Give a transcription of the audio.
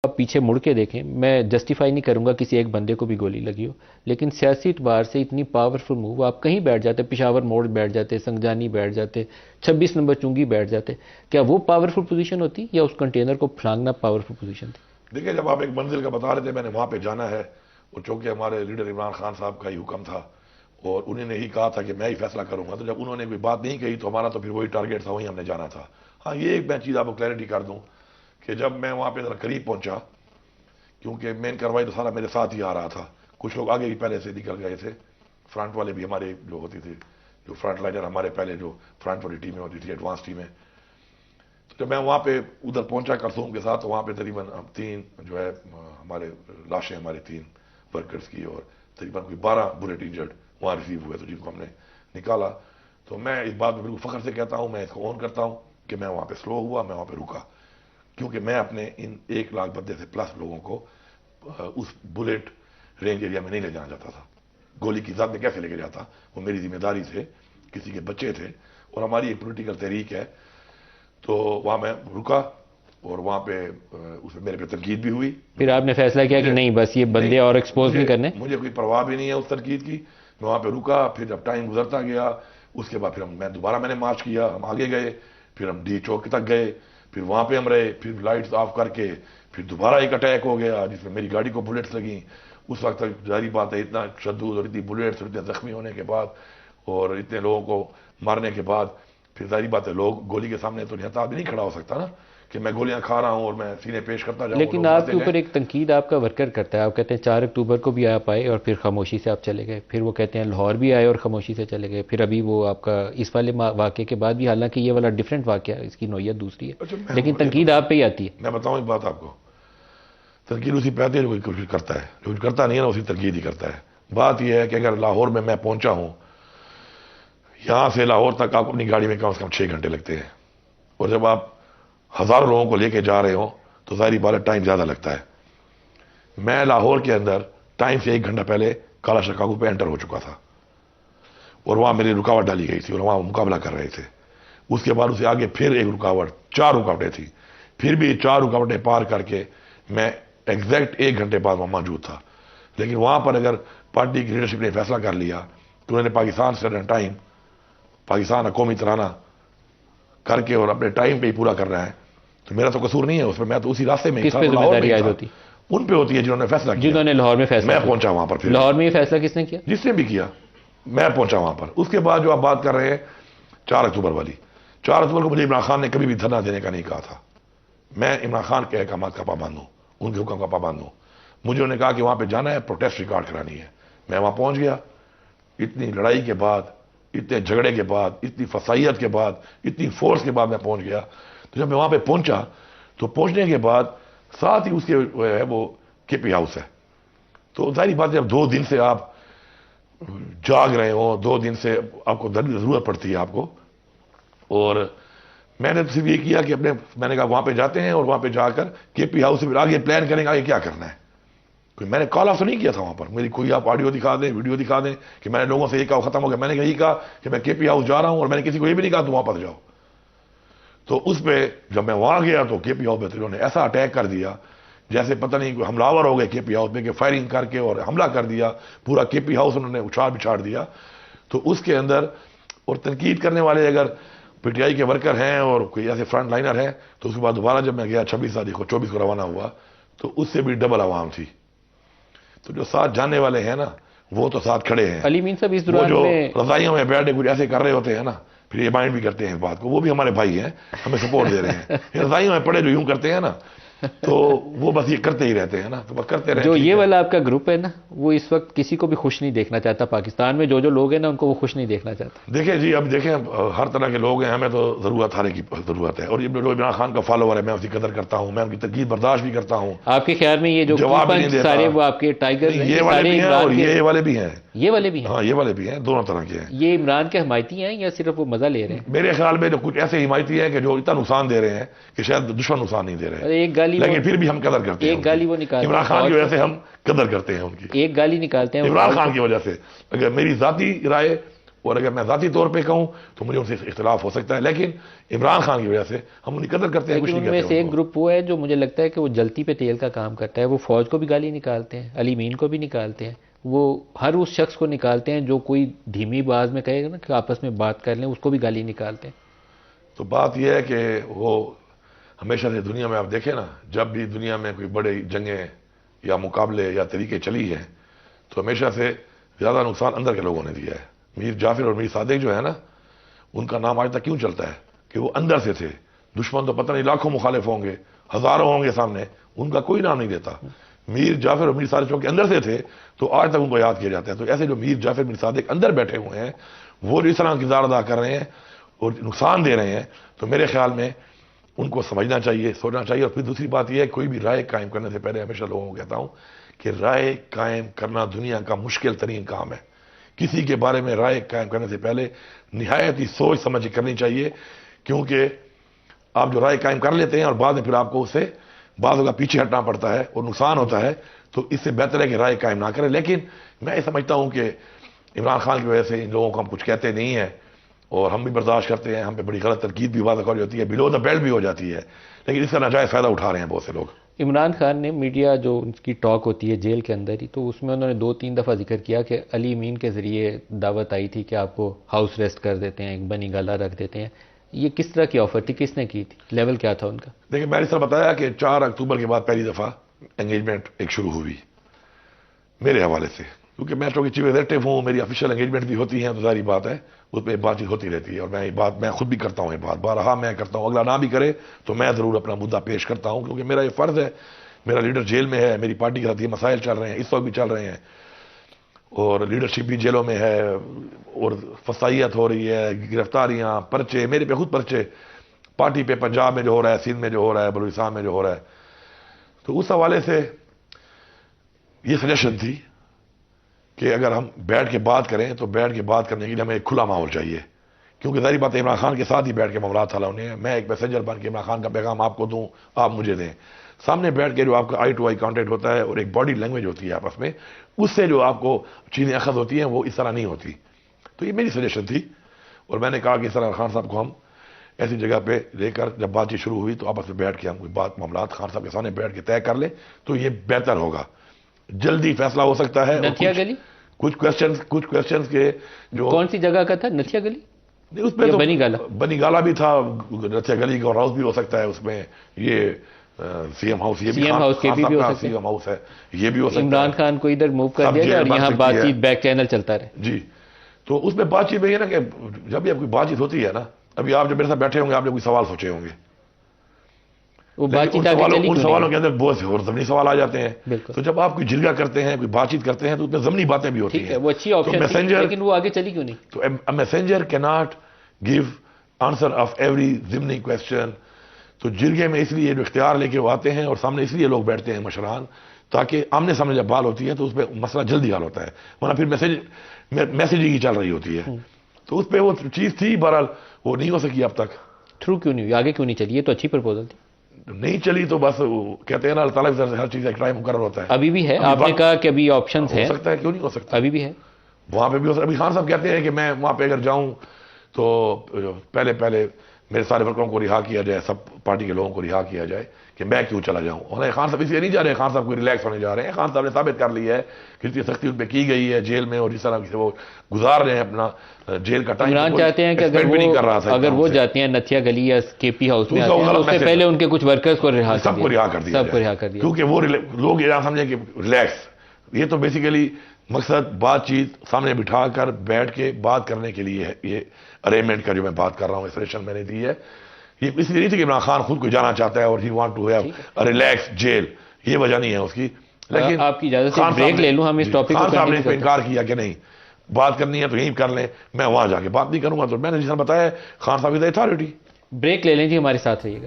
آپ پیچھے مڑ کے دیکھیں، میں جسٹیفائی نہیں کروں گا کسی ایک بندے کو بھی گولی لگی ہو، لیکن سیاسی اعتبار سے اتنی پاورفل موو، آپ کہیں بیٹھ جاتے، پشاور موڑ بیٹھ جاتے، سنگجانی بیٹھ جاتے، 26 نمبر چونگی بیٹھ جاتے، کیا وہ پاورفل پوزیشن ہوتی یا اس کنٹینر کو پھلانگنا پاورفل پوزیشن تھی؟ دیکھیں جب آپ ایک منزل کا بتا رہے تھے میں نے وہاں پہ جانا ہے، اور چونکہ ہمارے لیڈر عمران خان صاحب کا ہی حکم تھا اور انہوں نے ہی کہا تھا کہ میں ہی فیصلہ کروں گا، تو جب انہوں نے کوئی بات نہیں کہی تو ہمارا تو پھر وہی ٹارگیٹ تھا، وہیں ہم نے جانا تھا۔ ہاں یہ ایک میں چیز آپ کو کلیئرٹی کر دوں کہ جب میں وہاں پہ ذرا قریب پہنچا، کیونکہ مین کارروائی تو سارا میرے ساتھ ہی آ رہا تھا، کچھ لوگ آگے ہی پہلے سے نکل گئے تھے، فرنٹ والے بھی ہمارے جو ہوتی تھی، جو فرنٹ لائنر ہمارے پہلے جو فرنٹ والی ٹیمیں ہوتی تھی، ایڈوانس ٹیمیں، تو جب میں وہاں پہ ادھر پہنچا کرسوم کے ساتھ، تو وہاں پہ تقریباً 3 جو ہے ہمارے لاشیں ہمارے 3 ورکرز کی، اور تقریباً کوئی 12 بلیٹ انجرڈ وہاں ریسیو ہوئے، تو جن کو ہم نے نکالا۔ تو میں اس بات میں بالکل فخر سے کہتا ہوں، میں اس کو اون کرتا ہوں کہ میں وہاں پہ سلو ہوا، میں وہاں پہ رکا، کیونکہ میں اپنے ان 1 لاکھ بندے سے پلس لوگوں کو اس بلیٹ رینج ایریا میں نہیں لے جانا چاہتا تھا۔ گولی کی ذات میں کیسے لے کے جاتا، وہ میری ذمہ داری تھے، کسی کے بچے تھے، اور ہماری ایک پولیٹیکل تحریک ہے۔ تو وہاں میں رکا، اور وہاں پہ اس میں میرے پہ تنقید بھی ہوئی۔ پھر آپ نے فیصلہ کیا کہ نہیں بس یہ بندے اور ایکسپوز نہیں کرنے؟ مجھے کوئی پرواہ بھی نہیں ہے اس تنقید کی، میں وہاں پہ رکا۔ پھر جب ٹائم گزرتا گیا، اس کے بعد پھر میں دوبارہ میں نے مارچ کیا، ہم آگے گئے، پھر ہم ڈی چوک تک گئے، پھر وہاں پہ ہم رہے، پھر لائٹس آف کر کے پھر دوبارہ ایک اٹیک ہو گیا جس میں میری گاڑی کو بلیٹس لگیں۔ اس وقت تک ظاہری بات ہے اتنا تشدد اور اتنی بلیٹس اور اتنے زخمی ہونے کے بعد اور اتنے لوگوں کو مارنے کے بعد پھر ظاہری بات ہے لوگ گولی کے سامنے تو نہتا آدمی نہیں کھڑا ہو سکتا نا، کہ میں گولیاں کھا رہا ہوں اور میں سینے پیش کرتا جاؤں۔ لیکن آپ کے اوپر ایک تنقید آپ کا ورکر کرتا ہے، آپ کہتے ہیں 4 اکتوبر کو بھی آپ آئے اور پھر خاموشی سے آپ چلے گئے، پھر وہ کہتے ہیں لاہور بھی آئے اور خاموشی سے چلے گئے، پھر ابھی وہ آپ کا اس والے واقعے کے بعد بھی، حالانکہ یہ والا ڈیفرنٹ واقعہ ہے، اس کی نوعیت دوسری ہے، لیکن تنقید آپ پہ ہی آتی ہے۔ میں بتاؤں ایک بات آپ کو، تنقید اسی پہ آتی ہے جو کوئی کرتا ہے، جو کرتا نہیں ہے نا اسی تنقید ہی کرتا ہے۔ بات یہ ہے کہ اگر لاہور میں پہنچا ہوں، یہاں سے لاہور تک آپ اپنی گاڑی میں کم سے کم 6 گھنٹے لگتے ہیں، اور جب آپ ہزاروں لوگوں کو لے کے جا رہے ہو تو ظاہری بات ہے ٹائم زیادہ لگتا ہے۔ میں لاہور کے اندر ٹائم سے 1 گھنٹہ پہلے کالا شکاگو پہ انٹر ہو چکا تھا، اور وہاں میری رکاوٹ ڈالی گئی تھی اور وہاں مقابلہ کر رہے تھے۔ اس کے بعد اسے آگے پھر ایک رکاوٹ، 4 رکاوٹیں تھیں، پھر بھی 4 رکاوٹیں پار کر کے میں ایگزیکٹ 1 گھنٹے بعد وہاں موجود تھا۔ لیکن وہاں پر اگر پارٹی کی لیڈرشپ نے فیصلہ کر لیا تو انہوں نے پاکستان اسٹینڈرڈ ٹائم، پاکستان قومی ترانہ کر کے اور اپنے ٹائم پہ ہی پورا کر رہا ہے، تو میرا تو قصور نہیں ہے اس میں، میں تو اسی راستے میں کس پہ ذمہ داری عائد ہوتی؟ ان پہ ہوتی ہے جنہوں نے فیصلہ کیا، جنہوں نے لاہور میں فیصلہ میں کیا۔ پہنچا وہاں پر، پھر لاہور میں یہ فیصلہ کس نے کیا؟ جس نے بھی کیا، میں پہنچا وہاں پر۔ اس کے بعد جو آپ بات کر رہے ہیں 4 اکتوبر والی، 4 اکتوبر کو مجھے عمران خان نے کبھی بھی دھرنا دینے کا نہیں کہا تھا۔ میں عمران خان کے احکامات کا پابند ہوں، ان کے حکم کا پابند ہوں۔ مجھے انہوں نے کہا کہ وہاں پہ جانا ہے، پروٹیسٹ ریکارڈ کرانی ہے، میں وہاں پہنچ گیا۔ اتنی لڑائی کے بعد، اتنے جھگڑے کے بعد، اتنی فسائیت کے بعد، اتنی فورس کے بعد میں پہنچ گیا۔ تو جب میں وہاں پہ پہنچا تو پہنچنے کے بعد ساتھ ہی اس کے ہے وہ کے پی ہاؤس ہے، تو ظاہری بات ہے جب 2 دن سے آپ جاگ رہے ہو، 2 دن سے آپ کو ضرورت پڑتی ہے آپ کو، اور میں نے صرف یہ کیا کہ میں نے کہا وہاں پہ جاتے ہیں اور وہاں پہ جا کر کے پی ہاؤس سے پھر آگے پلان کریں گے آگے کیا کرنا ہے۔ کوئی میں نے کال آف تو نہیں کیا تھا وہاں پر، میری کوئی آپ آڈیو دکھا دیں، ویڈیو دکھا دیں کہ میں نے لوگوں سے یہ کہا ختم ہو گیا۔ میں نے یہی کہا کہ میں کے پی ہاؤس جا رہا ہوں، اور میں نے کسی کو یہ بھی نہیں کہا تو وہاں پر جاؤ۔ تو اس پہ جب میں وہاں گیا تو کے پی ہاؤس میں انہوں نے ایسا اٹیک کر دیا جیسے پتہ نہیں کوئی حملہ آور ہو گئے کے پی ہاؤس میں، کہ فائرنگ کر کے اور حملہ کر دیا، پورا کے پی ہاؤس انہوں نے اچھاڑ بچھاڑ دیا۔ تو اس کے اندر اور تنقید کرنے والے اگر پی ٹی آئی کے ورکر ہیں اور کوئی ایسے فرنٹ لائنر ہیں، تو اس کے بعد دوبارہ جب میں گیا 26 تاریخ کو 24 کو روانہ ہوا تو اس سے بھی ڈبل عوام تھی۔ تو جو ساتھ جانے والے ہیں نا وہ تو ساتھ کھڑے ہیں، علی مین صاحب اس وہ دوران جو میں رضائیوں میں بیٹھے کچھ ایسے کر رہے ہوتے ہیں نا، پھر یہ مائنڈ بھی کرتے ہیں اس بات کو، وہ بھی ہمارے بھائی ہیں، ہمیں سپورٹ دے رہے ہیں۔ یہ رضائیوں میں پڑے جو یوں کرتے ہیں نا، تو وہ بس یہ کرتے ہی رہتے ہیں نا، تو بس کرتے رہتے جو ہیں۔ یہ والا آپ کا گروپ ہے نا، وہ اس وقت کسی کو بھی خوش نہیں دیکھنا چاہتا، پاکستان میں جو لوگ ہیں نا ان کو وہ خوش نہیں دیکھنا چاہتا۔ دیکھیں جی، اب دیکھیں ہر طرح کے لوگ ہیں، ہمیں تو ضرورت ہر ایک کی ضرورت ہے، اور یہ لوگ عمران خان کا فالوور ہے، میں اس کی قدر کرتا ہوں، میں ان کی تنقید برداشت بھی کرتا ہوں۔ آپ کے خیال میں یہ جو جواب بھی نہیں دیتا، سارے وہ آپ کے ٹائیگر ہیں، یہ والے سارے بھی ہیں عمران اور کے، یہ والے بھی ہیں، یہ والے بھی ہیں؟ ہاں یہ والے بھی ہیں، دونوں طرح کے ہیں۔ یہ عمران کے حمایتی ہیں یا صرف وہ مزہ لے رہے ہیں؟ میرے خیال میں جو کچھ ایسے حمایتی ہیں کہ جو اتنا نقصان دے رہے ہیں کہ شاید دشمن نقصان نہیں دے رہے، ایک گالی لیکن پھر بھی ہم قدر کرتے ہیں۔ ایک گالی وہ نکالتے عمران خان کی ہیں، وجہ سے ہم قدر کرتے ہیں ان کی، ایک گالی نکالتے ہیں عمران خان کی وجہ سے۔ اگر میری ذاتی رائے اور اگر میں ذاتی طور پہ کہوں تو مجھے ان سے اختلاف ہو سکتا ہے، لیکن عمران خان کی وجہ سے ہم ان کی قدر کرتے ہیں. لیکن ان میں سے ایک گروپ وہ ہے جو مجھے لگتا ہے کہ وہ جلتی پہ تیل کا کام کرتا ہے. وہ فوج کو بھی گالی نکالتے ہیں، علی مین کو بھی نکالتے ہیں، وہ ہر اس شخص کو نکالتے ہیں جو کوئی دھیمی باز میں کہے گا نا کہ آپس میں بات کر لیں، اس کو بھی گالی نکالتے ہیں. تو بات یہ ہے کہ وہ ہمیشہ سے دنیا میں آپ دیکھیں نا، جب بھی دنیا میں کوئی بڑے جنگیں یا مقابلے یا طریقے چلی ہیں تو ہمیشہ سے زیادہ نقصان اندر کے لوگوں نے دیا ہے. میر جعفر اور میر صادق جو ہے نا، ان کا نام آج تک کیوں چلتا ہے کہ وہ اندر سے تھے. دشمن تو پتہ نہیں لاکھوں مخالف ہوں گے، ہزاروں ہوں گے سامنے، ان کا کوئی نام نہیں دیتا. میر جعفر اور میر صادق چونکہ اندر سے تھے تو آج تک ان کو یاد کیا جاتا ہے. تو ایسے جو میر جعفر میر صادق اندر بیٹھے ہوئے ہیں وہ اس طرح کردار ادا کر رہے ہیں اور نقصان دے رہے ہیں، تو میرے خیال میں ان کو سمجھنا چاہیے، سوچنا چاہیے. اور پھر دوسری بات یہ ہے، کوئی بھی رائے قائم کرنے سے پہلے ہمیشہ لوگوں کو کہتا ہوں کہ رائے قائم کرنا دنیا کا مشکل ترین کام ہے. کسی کے بارے میں رائے قائم کرنے سے پہلے نہایت ہی سوچ سمجھ کرنی چاہیے، کیونکہ آپ جو رائے قائم کر لیتے ہیں اور بعد میں پھر آپ کو اس سے بعض کا پیچھے ہٹنا پڑتا ہے اور نقصان ہوتا ہے، تو اس سے بہتر ہے کہ رائے قائم نہ کریں. لیکن میں یہ سمجھتا ہوں کہ عمران خان کی وجہ سے ان لوگوں کو ہم کچھ کہتے نہیں ہیں اور ہم بھی برداشت کرتے ہیں، ہم پہ بڑی غلط تنقید بھی واضح ہو جاتی ہے، بلو دا بیلٹ بھی ہو جاتی ہے، لیکن اس کا ناجائز فائدہ اٹھا رہے ہیں بہت سے لوگ. عمران خان نے میڈیا جو ان کی ٹاک ہوتی ہے جیل کے اندر ہی، تو اس میں انہوں نے 2-3 دفعہ ذکر کیا کہ علی مین کے ذریعے دعوت آئی تھی کہ آپ کو ہاؤس ریسٹ کر دیتے ہیں، ایک بنی گالا رکھ دیتے ہیں. یہ کس طرح کی آفر تھی، کس نے کی تھی، لیول کیا تھا ان کا؟ دیکھیں میں نے سر بتایا کہ 4 اکتوبر کے بعد پہلی دفعہ انگیجمنٹ ایک شروع ہوئی میرے حوالے سے، کیونکہ میں چونکہ چیف ایگزیکٹو ہوں، میری آفیشیل انگیجمنٹ بھی ہوتی ہیں تو ظاہری بات ہے اس پہ بات چیت ہوتی رہتی ہے. اور میں یہ بات میں خود بھی کرتا ہوں، یہ بات بارہا میں کرتا ہوں، اگلا نہ بھی کرے تو میں ضرور اپنا مدعا پیش کرتا ہوں، کیونکہ میرا یہ فرض ہے. میرا لیڈر جیل میں ہے، میری پارٹی کے ساتھ یہ مسائل چل رہے ہیں، اس وقت بھی چل رہے ہیں، اور لیڈرشپ بھی جیلوں میں ہے اور فسائیت ہو رہی ہے، گرفتاریاں، پرچے، میرے پہ خود پرچے، پارٹی پہ پنجاب میں جو ہو رہا ہے، سندھ میں جو ہو رہا ہے، بلوچستان میں جو ہو رہا ہے. تو اس حوالے سے یہ سجیشن تھی کہ اگر ہم بیٹھ کے بات کریں تو بیٹھ کے بات کرنے کے لیے ہمیں ایک کھلا ماحول چاہیے، کیونکہ ظاہری بات ہے عمران خان کے ساتھ ہی بیٹھ کے معاملات حل ہونے ہیں. میں ایک میسنجر بن کے عمران خان کا پیغام آپ کو دوں، آپ مجھے دیں. سامنے بیٹھ کے جو آپ کا آئی ٹو آئی کانٹیکٹ ہوتا ہے اور ایک باڈی لینگویج ہوتی ہے آپس میں، اس سے جو آپ کو چیزیں اخذ ہوتی ہیں وہ اس طرح نہیں ہوتی. تو یہ میری سجیشن تھی اور میں نے کہا کہ اس طرح خان صاحب کو ہم ایسی جگہ پہ لے کر جب بات چیت شروع ہوئی تو آپس میں بیٹھ کے ہم کوئی بات معاملات خان صاحب کے سامنے بیٹھ کے طے کر لیں تو یہ بہتر ہوگا، جلدی فیصلہ ہو سکتا ہے. نتھیا گلی کچھ کوشچنز کے جو کون سی جگہ کا تھا؟ نتھیا گلی؟ اس پہ تو بنی گالا بھی تھا، نتھیا گلی کا ہاؤس بھی ہو سکتا ہے، اس میں یہ سی ایم ہاؤس، یہ بھی سی ایم ہاؤس ہے، یہ بھی ہو سکتا ہے. عمران خان کو ادھر موو کر دیا اور یہاں بات چیت بیک چینل چلتا رہے. جی تو اس میں بات چیت میں یہ نا کہ جب بھی آپ کوئی بات چیت ہوتی ہے نا، ابھی آپ جب میرے ساتھ بیٹھے ہوں گے آپ نے کوئی سوال سوچے ہوں گے، وہ بات چیت ان سوالوں کے اندر بہت سے اور ضمنی سوال آ جاتے ہیں. تو جب آپ کوئی جرگہ کرتے ہیں، کوئی بات چیت کرتے ہیں تو اس میں ضمنی باتیں بھی ہوتی ہیں. وہ اچھی آپشن تھی لیکن وہ آگے چلی کیوں نہیں؟ تو میسنجر کی not give answer of every ضمنی کوشچن. تو جرگے میں اس لیے جو اختیار لے کے وہ آتے ہیں اور سامنے اس لیے لوگ بیٹھتے ہیں مشران، تاکہ آمنے سامنے جب بات ہوتی ہے تو اس پہ مسئلہ جلدی حل ہوتا ہے، ورنہ پھر میسیجنگ ہی چل رہی ہوتی ہے. تو اس پہ وہ چیز تھی، بہرحال وہ نہیں ہو سکی اب تک. تھرو کیوں نہیں ہوئی، آگے کیوں نہیں چلی؟ یہ تو اچھی پرپوزل تھی. نہیں چلی تو بس کہتے ہیں نا اللہ تعالیٰ کی طرف سے ہر چیز ایک ٹائم مقرر ہوتا ہے. ابھی بھی ہے، آپ نے کہا کہ ابھی آپشنز ہیں، ہو سکتا ہے، کیوں نہیں ہو سکتا، ابھی بھی ہے، وہاں پہ بھی ہو سکتا. ابھی خان صاحب کہتے ہیں کہ میں وہاں پہ اگر جاؤں تو پہلے میرے سارے ورکروں کو رہا کیا جائے، سب پارٹی کے لوگوں کو رہا کیا جائے، کہ میں کیوں چلا جاؤں. اور خان صاحب اس لیے نہیں جا رہے، خان صاحب کو ریلیکس ہونے جا رہے ہیں. خان صاحب نے ثابت کر لیا ہے کہ اتنی سختی ان پہ کی گئی ہے جیل میں، اور جس طرح سے وہ گزار رہے ہیں اپنا جیل کا ٹائم. عمران چاہتے ہیں کہ اگر وہ جاتے ہیں نتھیا گلی یا کے پی ہاؤس میں، اس سے پہلے ان کے کچھ ورکرز کو رہا سب کو رہا کر دیا، کیونکہ وہ لوگ یہ سمجھیں کہ ریلیکس. یہ تو بیسیکلی مقصد بات چیت سامنے بٹھا کر بیٹھ کے بات کرنے کے لیے ہے. یہ ارینجمنٹ کا جو میں بات کر رہا ہوں، سجیشن میں نے دی ہے، یہ اس لیے نہیں تھی کہ عمران خان خود کو جانا چاہتا ہے اور he want to have relax jail, یہ وجہ نہیں ہے اس کی. لیکن آپ کی اجازت سے بریک لے لوں، ہم اس ٹاپک خان صاحب نے اس پہ انکار کیا کہ نہیں بات کرنی ہے تو یہیں کر لیں، میں وہاں جا کے بات نہیں کروں گا. تو میں نے جس طرح بتایا خان صاحب از اتھارٹی. بریک لے لیں جی، ہمارے ساتھ رہیے گا.